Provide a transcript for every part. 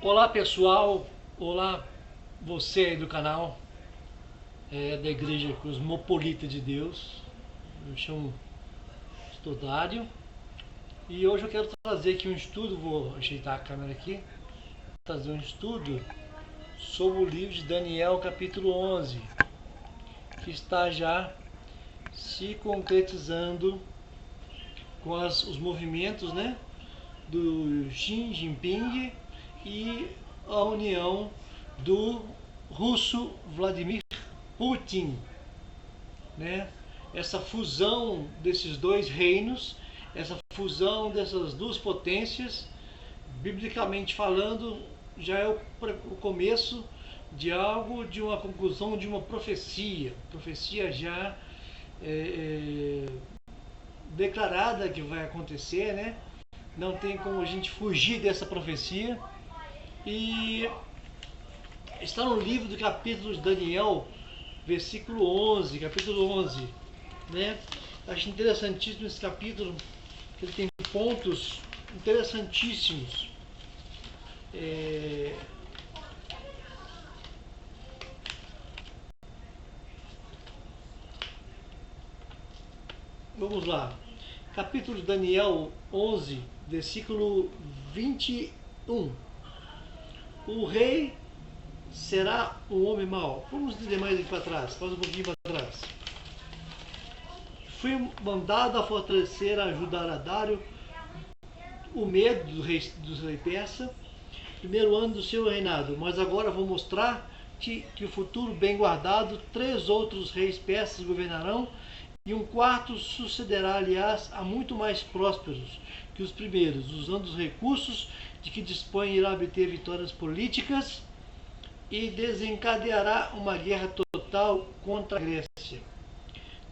Olá pessoal, olá você aí do canal da Igreja Cosmopolita de Deus. Eu me chamo Estudário e hoje eu quero trazer aqui um estudo, vou ajeitar a câmera aqui, trazer um estudo sobre o livro de Daniel capítulo 11, que está já se concretizando com os movimentos, do Xi Jinping e a união do russo Vladimir Putin, Essa fusão desses dois reinos, essa fusão dessas duas potências, biblicamente falando, já é o começo de algo, de uma conclusão de uma profecia já declarada que vai acontecer, Não tem como a gente fugir dessa profecia. E está no livro do capítulo de Daniel, capítulo 11, Acho interessantíssimo esse capítulo, que ele tem pontos interessantíssimos. Vamos lá. Capítulo de Daniel 11, versículo 21. O rei será um homem mau. Vamos dizer mais aqui para trás, faz um pouquinho para trás. Fui mandado a fortalecer, a ajudar a Dário o medo dos reis persa, primeiro ano do seu reinado, mas agora vou mostrar-te que o futuro bem guardado, 3 outros reis persas governarão, e um quarto sucederá, aliás, a muito mais prósperos que os primeiros, usando os recursos de que dispõe, irá obter vitórias políticas e desencadeará uma guerra total contra a Grécia.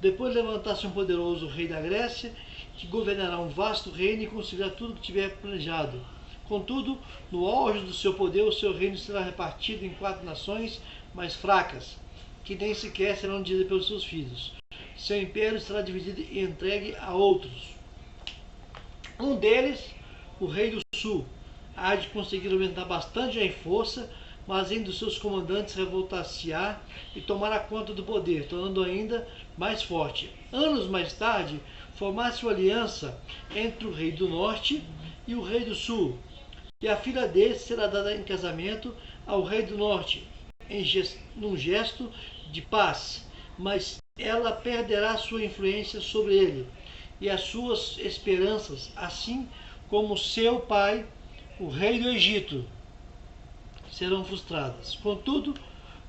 Depois levantar-se um poderoso rei da Grécia, que governará um vasto reino e conseguirá tudo que tiver planejado. Contudo, no auge do seu poder, o seu reino será repartido em 4 nações mais fracas, que nem sequer serão divididas pelos seus filhos. Seu império será dividido e entregue a outros. Um deles, o rei do sul, há de conseguir aumentar bastante em força, mas em dos seus comandantes revoltar-se-á e tomará conta do poder, tornando ainda mais forte. Anos mais tarde, formar-se uma aliança entre o rei do norte e o rei do sul, e a filha dele será dada em casamento ao rei do norte, num gesto de paz, mas ela perderá sua influência sobre ele e as suas esperanças, assim como seu pai, o rei do Egito, serão frustradas. Contudo,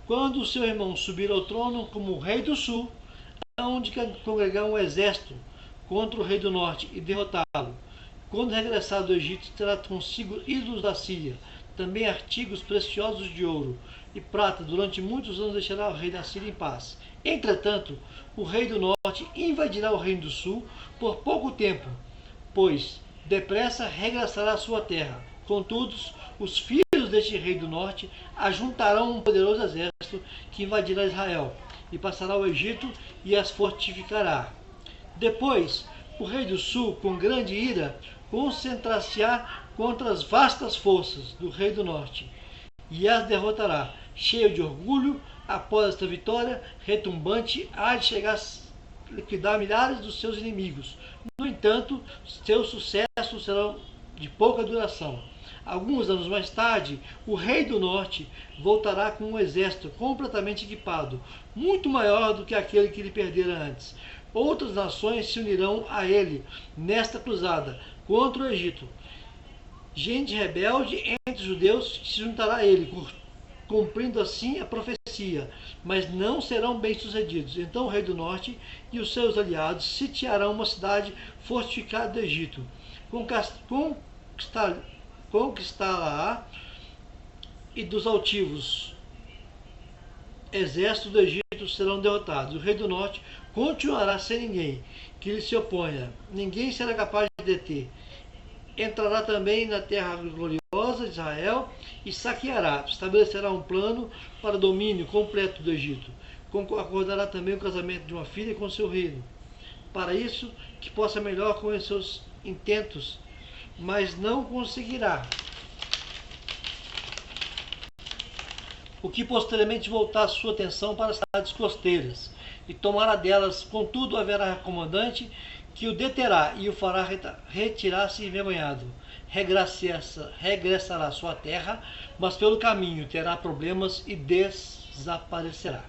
quando o seu irmão subir ao trono como rei do sul, há onde congregar um exército contra o rei do norte e derrotá-lo. Quando regressar do Egito, terá consigo ídolos da Síria, também artigos preciosos de ouro e prata. Durante muitos anos deixará o rei da Síria em paz. Entretanto, o rei do norte invadirá o reino do sul por pouco tempo, pois depressa regressará à sua terra. Contudo, os filhos deste rei do norte ajuntarão um poderoso exército que invadirá Israel e passará ao Egito e as fortificará. Depois, o rei do sul, com grande ira, concentrar-se-á contra as vastas forças do rei do norte e as derrotará. Cheio de orgulho, após esta vitória retumbante, há de chegar a liquidar milhares dos seus inimigos. No entanto, seus sucessos serão de pouca duração. Alguns anos mais tarde, o rei do norte voltará com um exército completamente equipado, muito maior do que aquele que lhe perdera antes. Outras nações se unirão a ele nesta cruzada contra o Egito. Gente rebelde entre os judeus se juntará a ele, cumprindo assim a profecia, mas não serão bem-sucedidos. Então o rei do norte e os seus aliados sitiarão uma cidade fortificada do Egito, conquistá-la, e dos altivos exércitos do Egito serão derrotados. O rei do norte continuará sem ninguém que lhe se oponha. Ninguém será capaz de deter. Entrará também na terra gloriosa de Israel e saqueará. Estabelecerá um plano para o domínio completo do Egito. Acordará também o casamento de uma filha com seu reino. Para isso, que possa melhor conhecer seus intentos, mas não conseguirá. o que posteriormente voltar sua atenção para as cidades costeiras, e tomará delas. Contudo, haverá comandante que o deterá e o fará retirar-se envergonhado. Regressará à sua terra, mas pelo caminho terá problemas e desaparecerá.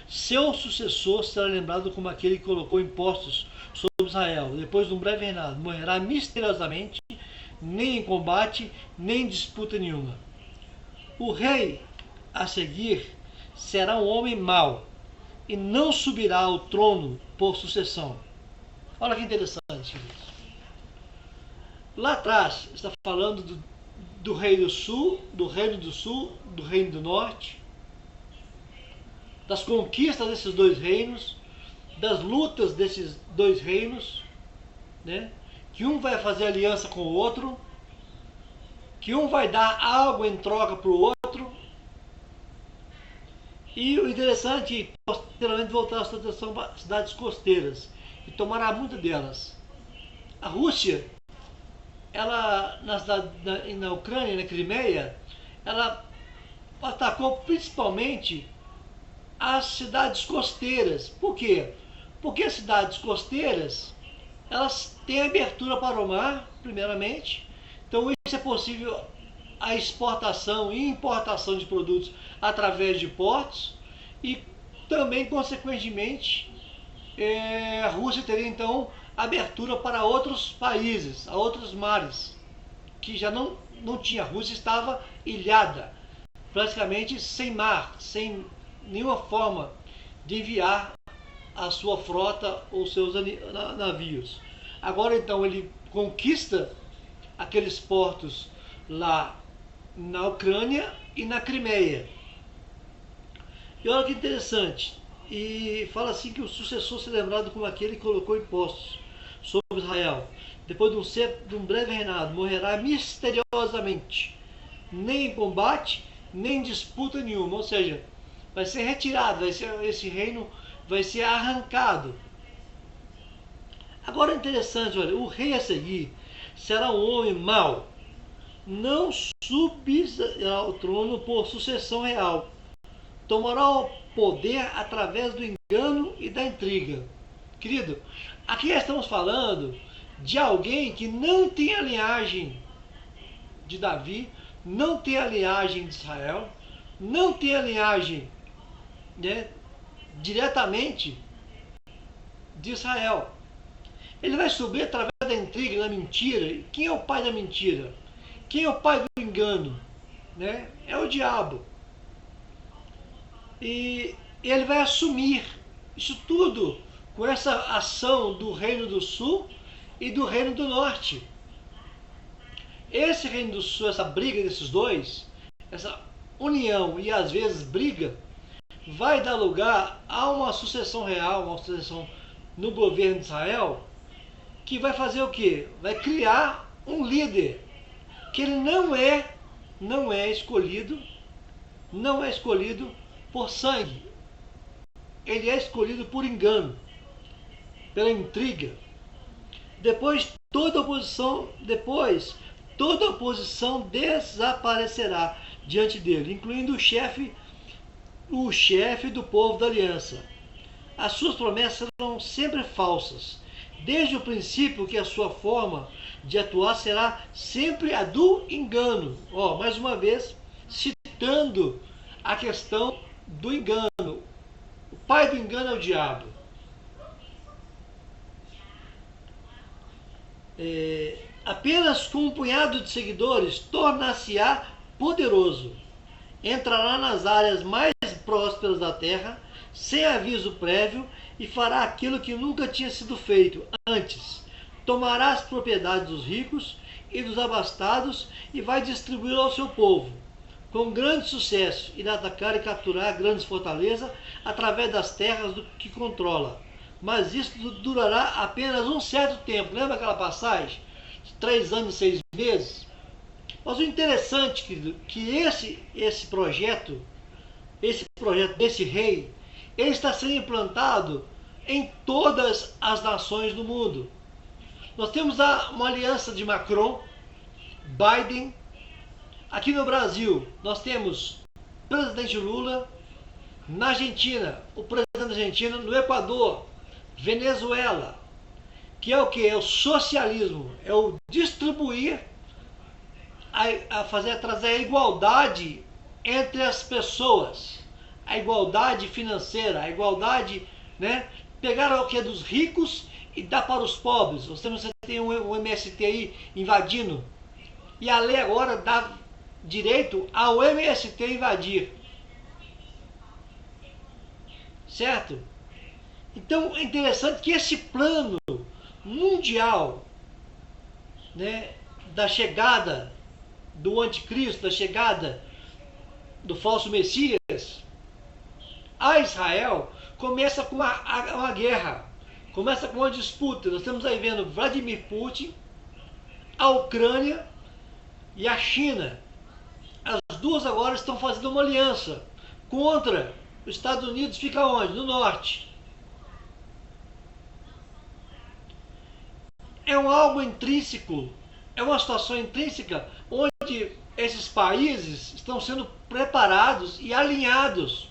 Seu sucessor será lembrado como aquele que colocou impostos sobre Israel. Depois de um breve reinado, morrerá misteriosamente, nem em combate, nem em disputa nenhuma. O rei a seguir será um homem mau, e não subirá ao trono por sucessão. Olha que interessante isso. Lá atrás está falando do rei do sul, do reino do sul, do reino do norte, das conquistas desses dois reinos, das lutas desses dois reinos, né? Que um vai fazer aliança com o outro, que um vai dar algo em troca para o outro. E o interessante é posteriormente voltar a sua atenção para cidades costeiras, e tomará muitas delas. A Rússia, ela na Ucrânia, na Crimeia, ela atacou principalmente as cidades costeiras. Por quê? Porque as cidades costeiras, elas têm abertura para o mar, primeiramente. Então isso é possível a exportação e importação de produtos através de portos, e também, consequentemente, a Rússia teria então abertura para outros países, a outros mares, que já não tinha. A Rússia estava ilhada, praticamente sem mar, sem nenhuma forma de enviar a sua frota ou seus navios. Agora então ele conquista aqueles portos lá na Ucrânia e na Crimeia. E olha que interessante, e fala assim que o sucessor será lembrado como aquele que colocou impostos sobre Israel. Depois de um breve reinado, morrerá misteriosamente, nem em combate, nem em disputa nenhuma. Ou seja, vai ser retirado, esse reino vai ser arrancado. Agora é interessante, olha, o rei a seguir será um homem mau, não subirá ao trono por sucessão real, tomará o poder através do engano e da intriga. Querido, aqui estamos falando de alguém que não tem a linhagem de Davi, não tem a linhagem de Israel, não tem a linhagem, né, diretamente de Israel. Ele vai subir através da intriga e da mentira. Quem é o pai da mentira? Quem é o pai do engano? Né? É o diabo. E ele vai assumir isso tudo com essa ação do reino do sul e do reino do norte. Esse reino do sul, essa briga desses dois, essa união e às vezes briga, vai dar lugar a uma sucessão real, uma sucessão no governo de Israel, que vai fazer o quê? Vai criar um líder que ele não é escolhido por sangue. Ele é escolhido por engano, pela intriga. Depois toda oposição desaparecerá diante dele, incluindo o chefe do povo da aliança. As suas promessas serão sempre falsas, desde o princípio, que a sua forma de atuar será sempre a do engano. Mais uma vez, citando a questão do engano. O pai do engano é o diabo. Apenas com um punhado de seguidores tornar-se-á poderoso. Entrará nas áreas mais prósperas da terra, sem aviso prévio, e fará aquilo que nunca tinha sido feito antes. Tomará as propriedades dos ricos e dos abastados e vai distribuí-las ao seu povo. Com grande sucesso, irá atacar e capturar grandes fortalezas através das terras que controla. Mas isso durará apenas um certo tempo. Lembra aquela passagem? 3 anos e 6 meses? Mas o interessante, querido, que esse projeto desse rei, ele está sendo implantado em todas as nações do mundo. Nós temos uma aliança de Macron, Biden. Aqui no Brasil, nós temos presidente Lula, na Argentina, o presidente da Argentina, no Equador, Venezuela, que é o que? É o socialismo, é o distribuir, trazer a igualdade entre as pessoas, a igualdade financeira, a igualdade, né? Pegar o que é dos ricos e dar para os pobres. Você tem um MST aí invadindo, e a lei agora dá direito ao MST invadir. Certo? Então é interessante que esse plano mundial, né, da chegada do anticristo, da chegada do falso Messias a Israel, começa com uma guerra, começa com uma disputa. Nós estamos aí vendo Vladimir Putin, a Ucrânia e a China. As duas agora estão fazendo uma aliança contra os Estados Unidos. Fica onde? No norte. É algo intrínseco, é uma situação intrínseca onde esses países estão sendo preparados e alinhados.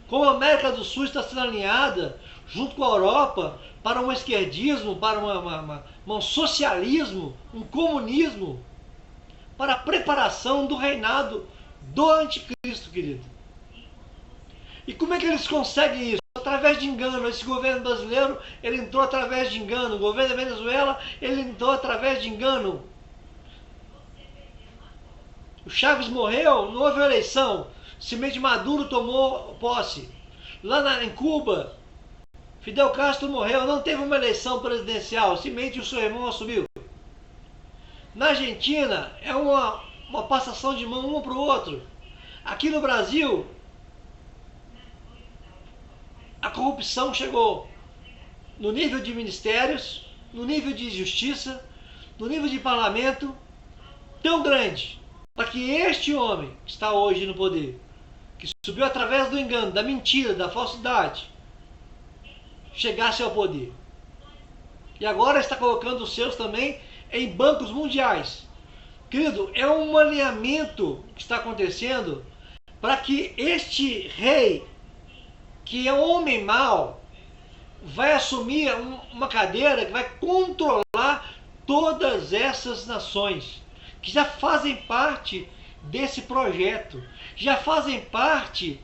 Como a América do Sul está sendo alinhada junto com a Europa para um esquerdismo, para um socialismo, um comunismo, para a preparação do reinado do anticristo, querido. E como é que eles conseguem isso? Através de engano. Esse governo brasileiro, ele entrou através de engano. O governo da Venezuela, ele entrou através de engano. O Chaves morreu, não houve eleição. Simplesmente Maduro tomou posse. Lá em Cuba, Fidel Castro morreu, não teve uma eleição presidencial. Simplesmente o seu irmão assumiu. Na Argentina, é uma passação de mão um para o outro. Aqui no Brasil, a corrupção chegou no nível de ministérios, no nível de justiça, no nível de parlamento, tão grande, para que este homem que está hoje no poder, que subiu através do engano, da mentira, da falsidade, chegasse ao poder. E agora está colocando os seus também em bancos mundiais. Querido, é um alinhamento que está acontecendo para que este rei, que é um homem mau, vai assumir uma cadeira que vai controlar todas essas nações, que já fazem parte desse projeto, já fazem parte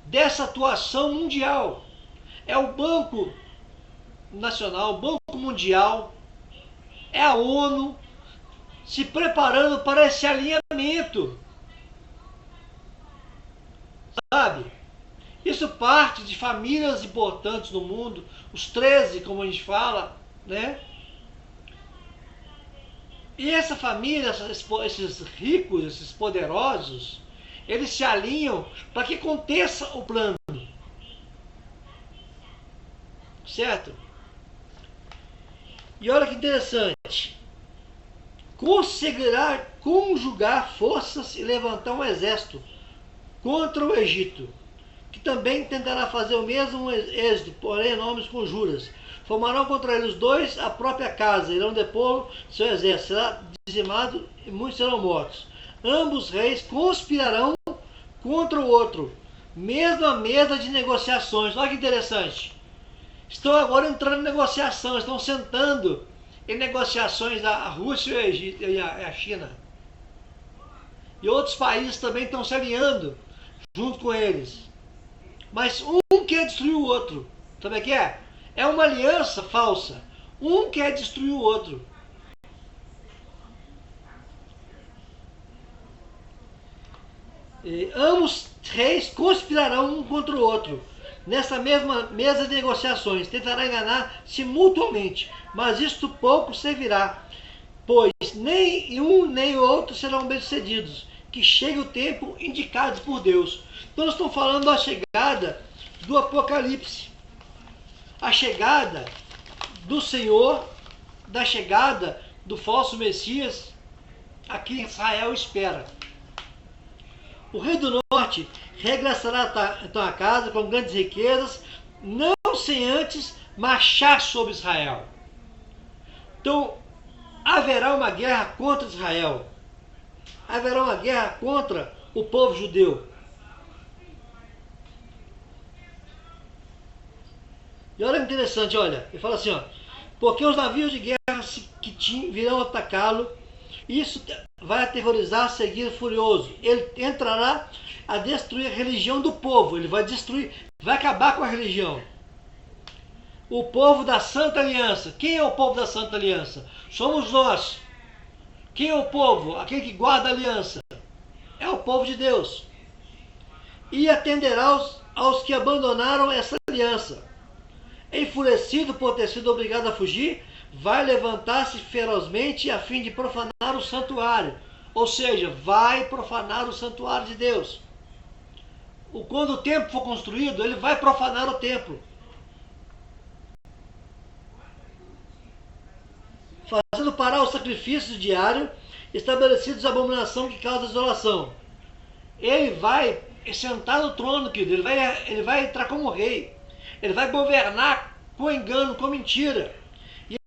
dessa atuação mundial. É o Banco Nacional, o Banco Mundial, é a ONU se preparando para esse alinhamento. Sabe? Isso parte de famílias importantes no mundo, os 13, como a gente fala, né? E essa família, esses ricos, esses poderosos, eles se alinham para que aconteça o plano. Certo? E olha que interessante. Conseguirá conjugar forças e levantar um exército contra o Egito, que também tentará fazer o mesmo êxito, porém enormes conjuras. Formarão contra eles dois a própria casa, irão depor seu exército, será dizimado e muitos serão mortos. Ambos reis conspirarão contra o outro, mesmo à mesa de negociações. Olha que interessante. Estão agora entrando em negociação, estão sentando em negociações a Rússia e o Egito, e a China. E outros países também estão se alinhando junto com eles. Mas um quer destruir o outro. Sabe o que é? É uma aliança falsa. Um quer destruir o outro. E ambos reis conspirarão um contra o outro. Nessa mesma mesa de negociações, tentará enganar-se mutuamente, mas isto pouco servirá, pois nem um nem outro serão bem-sucedidos, que chegue o tempo indicado por Deus. Então nós estamos falando da chegada do Apocalipse, a chegada do Senhor, da chegada do falso Messias, a quem Israel espera. O rei do norte regressará então a casa com grandes riquezas, não sem antes marchar sobre Israel. Então, haverá uma guerra contra Israel. Haverá uma guerra contra o povo judeu. E olha que interessante, olha, ele fala assim, ó, porque os navios de guerra que virão atacá-lo, isso vai aterrorizar, seguir furioso. Ele entrará a destruir a religião do povo, ele vai destruir, vai acabar com a religião. O povo da Santa Aliança. Quem é o povo da Santa Aliança? Somos nós. Quem é o povo? Aquele que guarda a aliança. É o povo de Deus. E atenderá aos que abandonaram essa aliança. Enfurecido por ter sido obrigado a fugir, vai levantar-se ferozmente a fim de profanar o santuário. Ou seja, vai profanar o santuário de Deus. Quando o templo for construído, ele vai profanar o templo. Fazendo parar os sacrifícios diários, estabelecidos a abominação que causa desolação. Ele vai sentar no trono, querido. Ele vai entrar como rei. Ele vai governar com engano, com mentira.